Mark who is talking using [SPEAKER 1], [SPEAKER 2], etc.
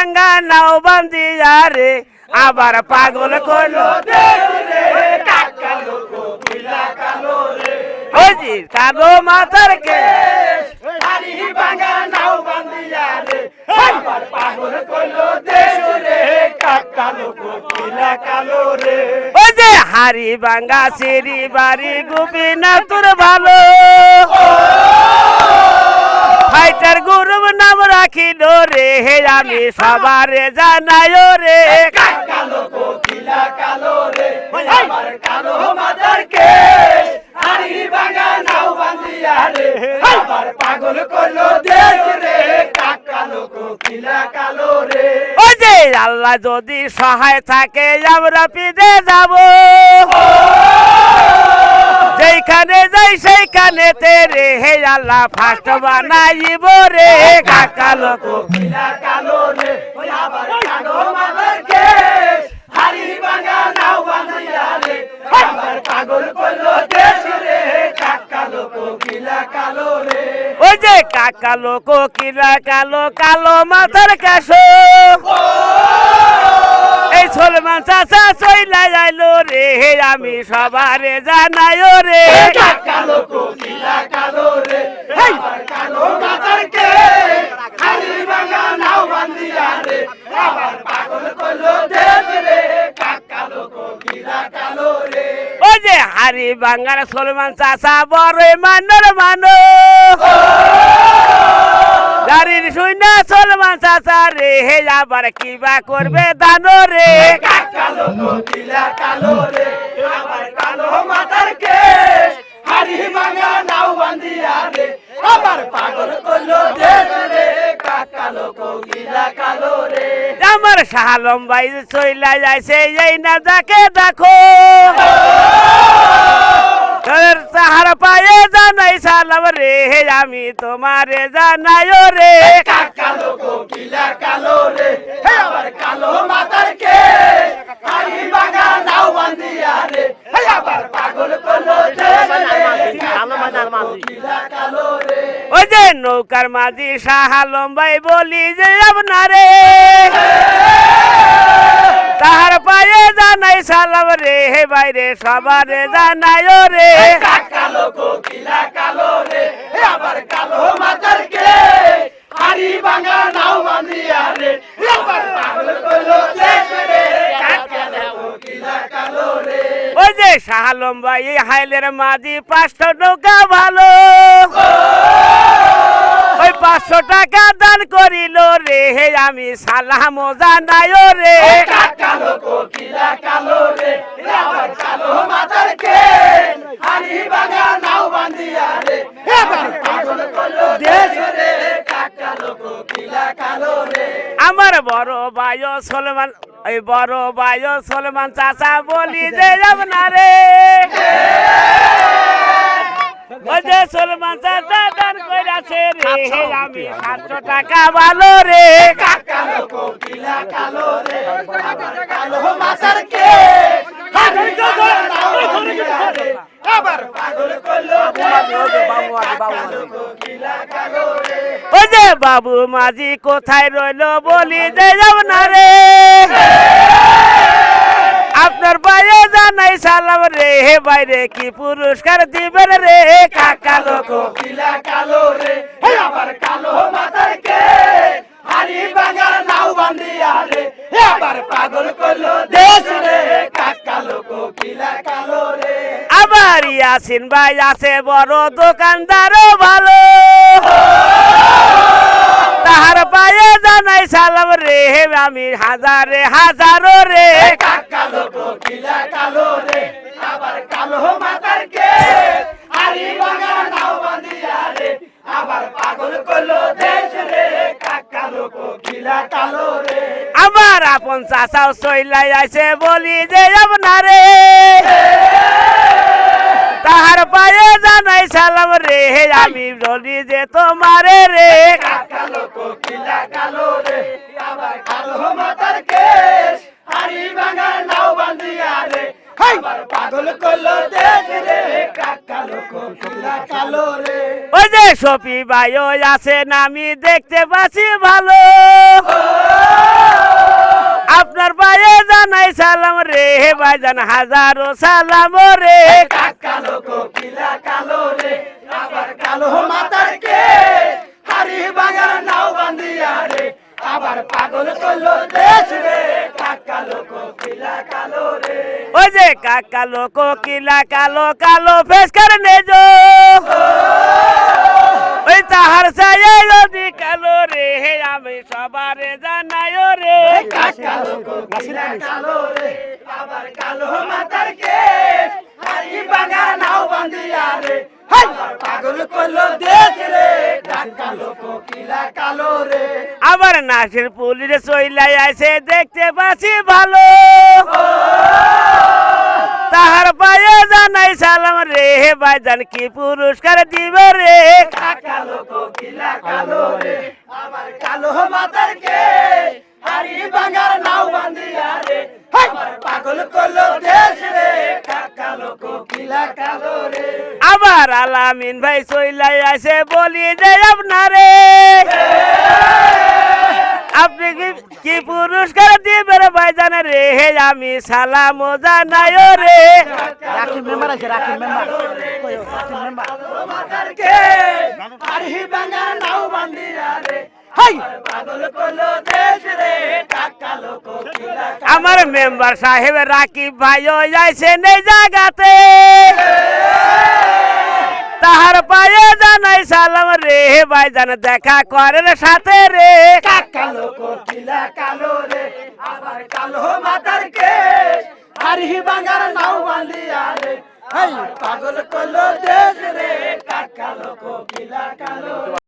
[SPEAKER 1] ভাঙ্গা নাও বান্দিয়া রে আবার পাগল করলো ওজি কালো মাথার কেশ
[SPEAKER 2] হারি ভাঙ্গা নাও বান্দিয়া রে আবার পাগল করলো দেশ রে কালো কোকিলা কালো রে
[SPEAKER 1] ওই যে হারি ভাঙ্গা সিঁড়ি বাড়ি গুপি না তোর ভালো ফাইটার গুরুম নাম রাখিল রে হে আমি সবারে জানাই রে
[SPEAKER 2] কালো কোকিলা কালো রে আমার কালো মাথার কেশ হারি ভাঙ্গা নাও বান্দিয়া রে আবার পাগল করলো দেশ রে কালো কোকিলা কালো রে
[SPEAKER 1] ওই যে আল্লাহ যদি সহায় থাকে আমরা পিঠে যাব যেখানে যাই সেইখানে রে হে আল্লাহ ফার্স্ট বানাইব রে কালো
[SPEAKER 2] কোকিলা কালো রে আবার কালো মাথার কেশ হারি ভাঙ্গা নাও বান্দিয়া রে আবার পাগল করলো দেশ রে কালো কোকিলা কালো রে
[SPEAKER 1] ওই যে কালো কোকিলা কালো কালো মাথার কাশো এই সলমান চাচা চইলা যাইলো রে হে আমি সবারে জানাই রে
[SPEAKER 2] কালো কোকিলা কালো রে আবার কালো মাথার কেশ হারি ভাঙ্গা নাও বান্দিয়া রে আবার পাগল করলো দেশ রে কালো কোকিলা কালো রে
[SPEAKER 1] ওই যে হারি বাঙ্গার সলমান চাচা বড় মানর মানো গাড়ির শুইনা সলমান চাচা রে হে আবার কিবা করবে দানো রে
[SPEAKER 2] কালো কোকিলা কালো রে আবার কালো মাথার কেশ হারি ভাঙ্গা নাও বান্দিয়া রে আবার পাগল করলো দেশ রে কালো কোকিলা কালো রে
[SPEAKER 1] আমার শাহালম ভাই চইলা যাইছে এই না যাকে দেখো তোর সাহার পায়ে জানাই সালাম রে হে আমি তোমারে জানাই রে
[SPEAKER 2] কালো কোকিলা কালো রে আবার কালো মাথার কেশ হারি ভাঙ্গা নাও বান্দিয়া রে আবার পাগল করলো দেশ রে কোকিলা কালো রে
[SPEAKER 1] ওই যে নৌকার মাঝি শাহালম ভাই বলি যে আপনারে তাহার পায়ে জানাই সালাম রে হে বাইরে সবারে জানাই রে
[SPEAKER 2] কালো কোকিলা কালো রে আবার কালো মাথার কেশ হারি ভাঙ্গা নাও বান্দিয়া রে আবার পাগল করলো দেশ রে কালো কোকিলা কালো রে
[SPEAKER 1] ওই যে শাহালম ভাই হাইলের মাঝি 500 নৌকা ভালো ওই 500 টাকা দান করিল রে হে আমি সালাম জানাই রে
[SPEAKER 2] কালো কোকিলা কালো রে আবার কালো মাথার কেশ হারি ভাঙ্গা নাও বান্দিয়া রে আবার পাগল করলো দেশ রে কালো কোকিলা কালো রে
[SPEAKER 1] আমার বড় ভাই সলমান ওই বড় ভাই সলমান চাচা বলি যে আপনারে ওই যে সলমান চাচা দান কইরাছে রে হে আমি 700 টাকা ভালো রে
[SPEAKER 2] কালো কোকিলা কালো রে আবার কালো মাথার কেশ হারি ভাঙ্গা নাও বান্দিয়া রে আবার পাগল করলো দেশ রে কালো কোকিলা কালো রে
[SPEAKER 1] ওই যে বাবু মাঝি কোথায় রইলো বলি যে আপনারে আপনার বাইরে জানাই সালাম রে হে বাইরে কি পুরস্কার দিবেন রে কালো
[SPEAKER 2] কোকিলা কালো রে আবার কালো মাথার কেশ হারি ভাঙ্গা নাও বান্দিয়া রে আবার পাগল করলো দেশ রে কালো কোকিলা কালো রে
[SPEAKER 1] আবার ইয়াসিন ভাই আছে বড় দোকানদারও ভালো তাহার পায়ে জানাই সালাম রে হে আমি হাজারে হাজারো রে
[SPEAKER 2] কালো কোকিলা কালো রে আবার কালো মাথার কেশ হারি ভাঙ্গা নাও বান্দিয়া রে আবার পাগল করলো দেশ রে কালো কোকিলা কালো রে
[SPEAKER 1] আমার আপন চাচাও চইলাই আছে বলি যে আপনারে তাহার পায়ে জানাই সালাম রে হে আমি বলি যে তোমারে রে
[SPEAKER 2] কালো কোকিলা কালো রে আবার কালো মাথার কেশ হারি ভাঙ্গা নাও বান্দিয়া রে আবার পাগল করলো দেশ রে কালো কোকিলা কালো রে
[SPEAKER 1] ওই যে সফি ভাইও আছেন আমি দেখতে পাচ্ছি ভালো জানাই সালাম রে ভাইজান হাজারো সালাম রে
[SPEAKER 2] কালো কোকিলা কালো রে আবার কালো মাতার কে হারি বাঙার নাও বান্দিয়া রে আবার পাগল করলো দেশ রে কালো কোকিলা কালো রে
[SPEAKER 1] ওই যে কালো কোকিলা কালো কালো ফেস করনে যো ওই তাহার চাই যদি কালো রে আমি সবারে জানাই রে
[SPEAKER 2] কালো কোকিলা কালো রে আবার কালো মাতার কে হারি বাঙার নাও বান্দিয়া রে আবার পাগল করলো দেশ রে কালো কোকিলা কালো রে
[SPEAKER 1] আবার নাসির পুলিশ চইলাই আছে দেখতে পাচ্ছি ভালো তাহার পায়ে জানাই সালাম রে ভাইজান কি পুরস্কার দিবে রে
[SPEAKER 2] কালো কোকিলা কালো রে আমার কালো মাতার কে হারি বাঙার নাও বান্দিয়া রে আমার পাগল করলো দেশ রে কালো কোকিলা কালো রে
[SPEAKER 1] আবার আলামিন ভাই চইলাই আছে বলি যে আপনারে আপনি কি পুরস্কার দিবেন ভাইজান রে আমি সালাম জানাই রে
[SPEAKER 3] রাকিব মেম্বার আছে রাকিব মেম্বার
[SPEAKER 2] মাতার কে হারি বাঙার নাও বান্দিয়া রে পাগল করলো দেশ রে কালো কোকিলা
[SPEAKER 1] আমার মেম্বার সাহেব রাকিব ভাই যাইছে এই জায়গাতে তাহার পায়ে জানাই সালাম রে ভাইজান দেখা করেন সাথে রে
[SPEAKER 2] কালো কোকিলা কালো রে আবার কালো মাতার কে হারি বাঙার নাও বান্দিয়া রে পাগল করলো দেশ রে কালো কোকিলা কালো